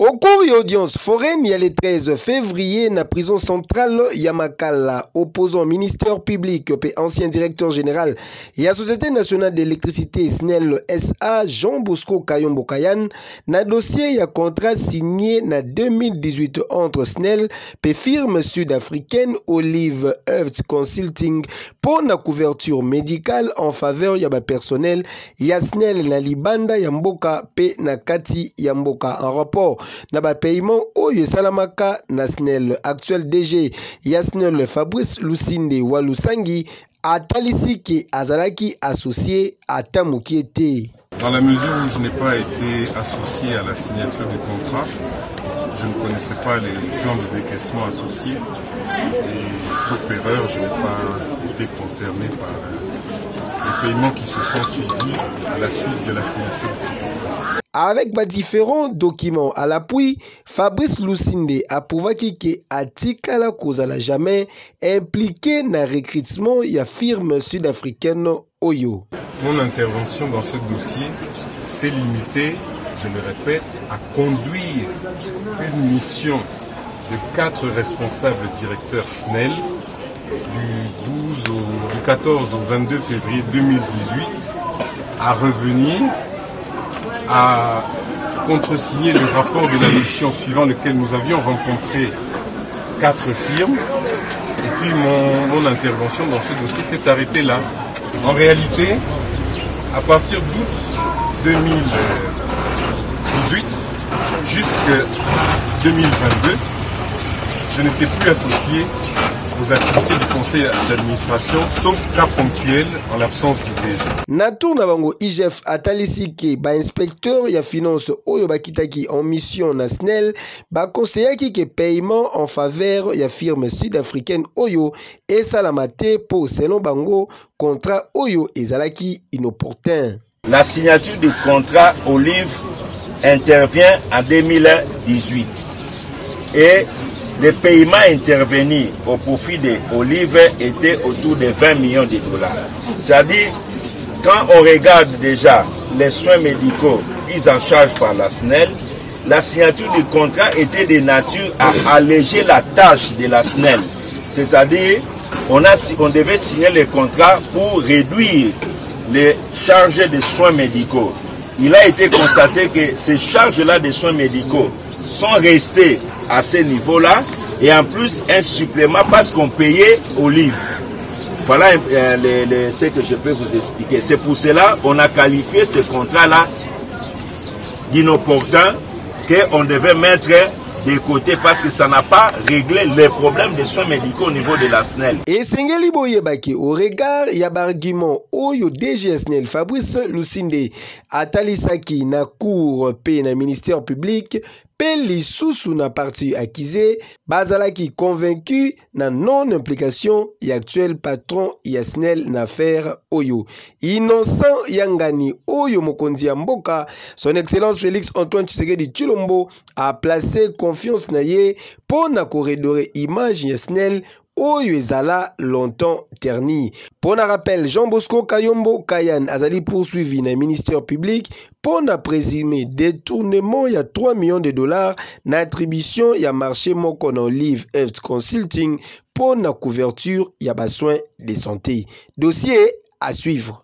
Au cours de l'audience foraine, il y a le 13 février, dans la prison centrale Yamakala, opposant ministère public et ancien directeur général et la Société nationale d'électricité SNEL SA, Jean Bosco Kayombo Kayan, dans dossier, il y a contrat signé en 2018 entre SNEL et firme sud-africaine Olive Earth Consulting pour la couverture médicale en faveur de personnel ya SNEL na Libanda Yamboka pe na Kati Yamboka en rapport na ba paiement oyo salamaka na SNEL. Actuel DG ya SNEL Fabrice Lusinde Walusangi atalisi ki azalaki associé à Tamukiete. Dans la mesure où je n'ai pas été associé à la signature du contrat, je ne connaissais pas les plans de décaissement associés et sauf erreur, je n'ai pas été concerné par les paiements qui se sont suivis à la suite de la signature du contrat. Avec différents documents à l'appui, Fabrice Lusinde a prouvé que Atikala Kozala jamais impliqué dans le recrutement de la firme sud-africaine Oyo. Mon intervention dans ce dossier s'est limitée, je le répète, à conduire une mission de 4 responsables directeurs SNEL du 14 au 22 février 2018 à revenir à contresigner le rapport de la mission suivant lequel nous avions rencontré 4 firmes. Et puis mon intervention dans ce dossier s'est arrêtée là. En réalité, à partir d'août 2018 jusqu'à 2022, je n'étais plus associé aux activités du conseil d'administration, sauf cas ponctuel en l'absence du DG. Natour Nabango IGF atalisi ke ba inspecteur ya finance oyo bakitaki en mission na SNEL ba conseillaki ke paiement en faveur ya firme sud-africaine Oyo et salamate pour selon bango contrat Oyo ezalaki inopportun. La signature du contrat Olive intervient en 2018 et les paiements intervenus au profit de Olive étaient autour de 20 millions de dollars. C'est-à-dire, quand on regarde déjà les soins médicaux pris en charge par la SNEL, la signature du contrat était de nature à alléger la tâche de la SNEL. C'est-à-dire, on devait signer le contrat pour réduire les charges de soins médicaux. Il a été constaté que ces charges-là de soins médicaux sont restées à ce niveau-là et en plus un supplément parce qu'on payait Olive. Voilà ce que je peux vous expliquer. C'est pour cela qu'on a qualifié ce contrat-là d'inopportun, qu'on devait mettre de côté parce que ça n'a pas réglé les problèmes des soins médicaux au niveau de la SNEL. Et Sengeli Boyebaki, au regard, il y a un argument Oyo DG SNEL Fabrice Lusinde atalisaki na cour pe na ministère public pe lisusu na parti accusé bazalaki convaincu na non-implication y actuel patron ya SNEL na affaire Oyo. Innocent Yangani Oyo Mokonzi ya Mboka, son excellence Félix Antoine Tshisekedi Tshilombo a placé confiance na ye pour na corridorer image ya SNEL Oyo ezala longtemps terni. Pour na rappel, Jean Bosco Kayombo Kayan azali poursuivi na ministère public pour na présumé détournement ya 3 millions de dollars na attribution ya marché moko na Olive Earth Consulting pour na couverture ya besoin de santé. Dossier à suivre.